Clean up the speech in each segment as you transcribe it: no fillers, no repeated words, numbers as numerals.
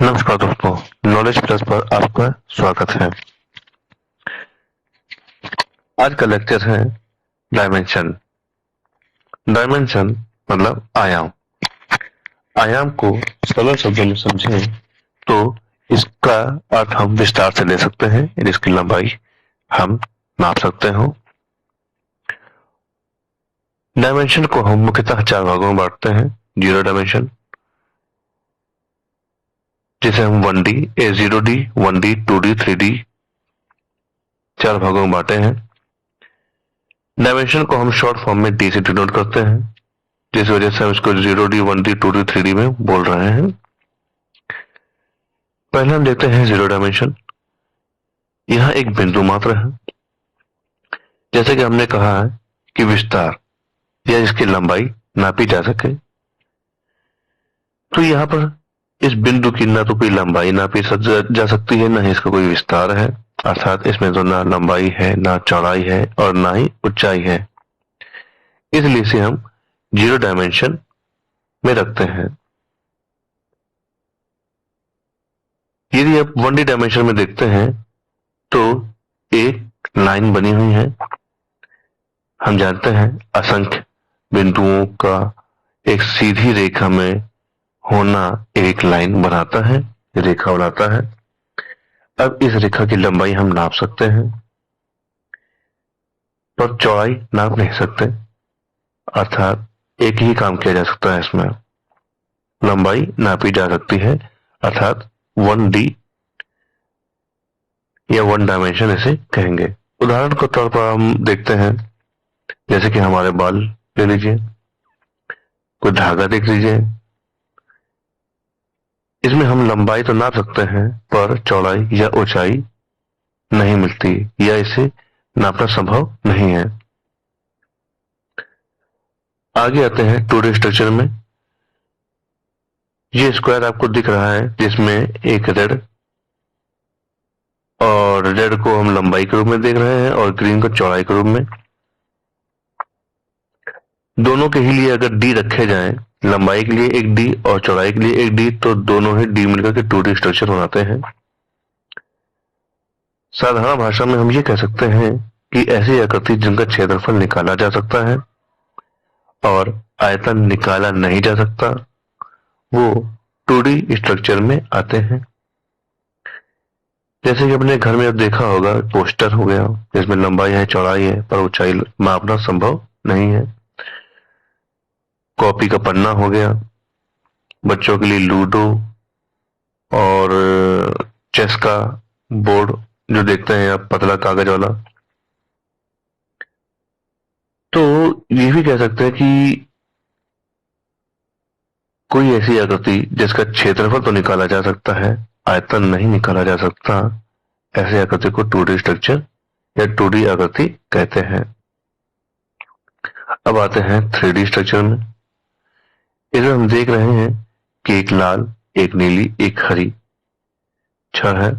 नमस्कार दोस्तों, knowledge plus पर आपका स्वागत है। आज का लेक्चर है डायमेंशन। डायमेंशन मतलब आयाम। आयाम को सरल शब्दों में समझें तो इसका अर्थ हम विस्तार से ले सकते हैं, जिसकी लंबाई हम नाप सकते हो। डायमेंशन को हम मुख्यतः चार भागों में बांटते हैं। जीरो डायमेंशन, जिसे हम 1D, A0D, 1D, 2D, 3D चार भागों में बांटे हैं। डायमेंशन को हम शॉर्ट फॉर्म में डी से डिनोट करते हैं, जिस वजह से हम इसको 0D, 1D, 2D, 3D में बोल रहे हैं। पहले हम देखते हैं जीरो डायमेंशन। यह एक बिंदु मात्र है। जैसे कि हमने कहा है कि विस्तार या इसकी लंबाई नापी जा सके, तो यहाँ पर इस बिंदु की ना तो कोई लंबाई नापी जा सकती है, ना ही इसका कोई विस्तार है। अर्थात इसमें तो ना लंबाई है, ना चौड़ाई है और ना ही ऊंचाई है। इसलिए इसे हम जीरो डायमेंशन में रखते हैं। यदि आप 1D डायमेंशन में देखते हैं तो एक लाइन बनी हुई है। हम जानते हैं असंख्य बिंदुओं का एक सीधी रेखा में होना एक लाइन बनाता है, रेखा बनाता है। अब इस रेखा की लंबाई हम नाप सकते हैं, पर चौड़ाई नाप नहीं सकते। अर्थात एक ही काम किया जा सकता है इसमें, लंबाई नापी जा सकती है। अर्थात 1D या 1 डायमेंशन इसे कहेंगे। उदाहरण के तौर पर हम देखते हैं, जैसे कि हमारे बाल ले लीजिए, कोई धागा देख लीजिए। इसमें हम लंबाई तो नाप सकते हैं, पर चौड़ाई या ऊंचाई नहीं मिलती या इसे नापना संभव नहीं है। आगे आते हैं 2D स्ट्रक्चर में। ये स्क्वायर आपको दिख रहा है, जिसमें एक रेड और रेड को हम लंबाई के रूप में देख रहे हैं और ग्रीन को चौड़ाई के रूप में। दोनों के ही लिए अगर डी रखे जाएं, लंबाई के लिए एक डी और चौड़ाई के लिए एक डी, तो दोनों ही डी मिलकर के 2D स्ट्रक्चर बनाते हैं। साधारण भाषा में हम ये कह सकते हैं कि ऐसी आकृति जिनका क्षेत्रफल निकाला जा सकता है और आयतन निकाला नहीं जा सकता, वो 2D स्ट्रक्चर में आते हैं। जैसे कि अपने घर में अब देखा होगा, पोस्टर हो गया जिसमें लंबाई है, चौड़ाई है, पर ऊंचाई मापना संभव नहीं है। कॉपी का पन्ना हो गया, बच्चों के लिए लूडो और चेस का बोर्ड जो देखते हैं आप, पतला कागज वाला। तो ये भी कह सकते हैं कि कोई ऐसी आकृति जिसका क्षेत्रफल तो निकाला जा सकता है, आयतन नहीं निकाला जा सकता, ऐसी आकृति को 2D स्ट्रक्चर या 2D आकृति कहते हैं। अब आते हैं 3D स्ट्रक्चर में। इसमें हम देख रहे हैं कि एक लाल, एक नीली, एक हरी छड़ है,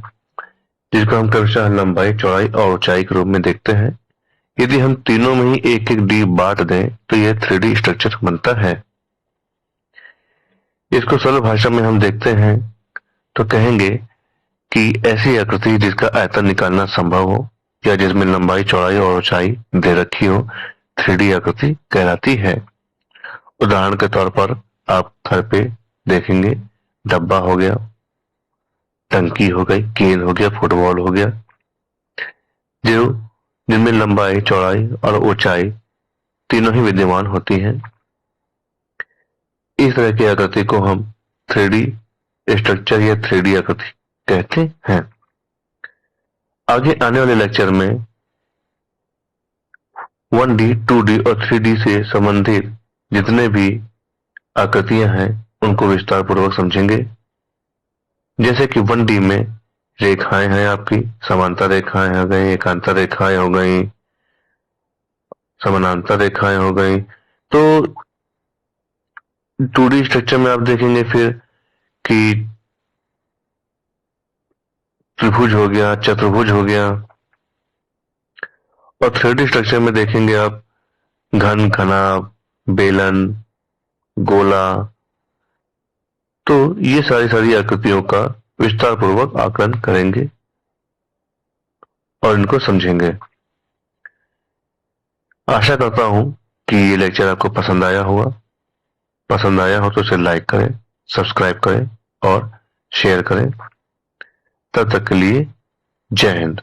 जिसको हम क्रमशः लंबाई, चौड़ाई और ऊंचाई के रूप में देखते हैं। यदि हम तीनों में ही एक एक डी बांट दें तो यह 3D स्ट्रक्चर बनता है। इसको सरल भाषा में हम देखते हैं तो कहेंगे कि ऐसी आकृति जिसका आयतन निकालना संभव हो या जिसमें लंबाई, चौड़ाई और ऊंचाई दे रखी हो, 3D आकृति कहलाती है। उदाहरण के तौर पर आप घर पे देखेंगे, डब्बा हो गया, टंकी हो गई, गेंद हो गया, फुटबॉल हो गया, जो जिनमें लंबाई, चौड़ाई और ऊंचाई तीनों ही विद्यमान होती हैं। इस तरह की आकृति को हम 3D स्ट्रक्चर या 3D आकृति कहते हैं। आगे आने वाले लेक्चर में 1D, 2D और 3D से संबंधित जितने भी आकृतियां हैं उनको विस्तार पूर्वक समझेंगे। जैसे कि 1D में रेखाएं हैं, आपकी समांतर रेखाएं हो गई, एकांतर रेखाएं हो गई, समानांतर रेखाएं हो गई। तो 2D स्ट्रक्चर में आप देखेंगे फिर कि त्रिभुज हो गया, चतुर्भुज हो गया, और 3D स्ट्रक्चर में देखेंगे आप घन, घनाभ, बेलन, गोला। तो ये सारी आकृतियों का विस्तार पूर्वक आकलन करेंगे और इनको समझेंगे। आशा करता हूं कि ये लेक्चर आपको पसंद आया होगा। पसंद आया हो तो इसे लाइक करें, सब्सक्राइब करें और शेयर करें। तब तक के लिए जय हिंद।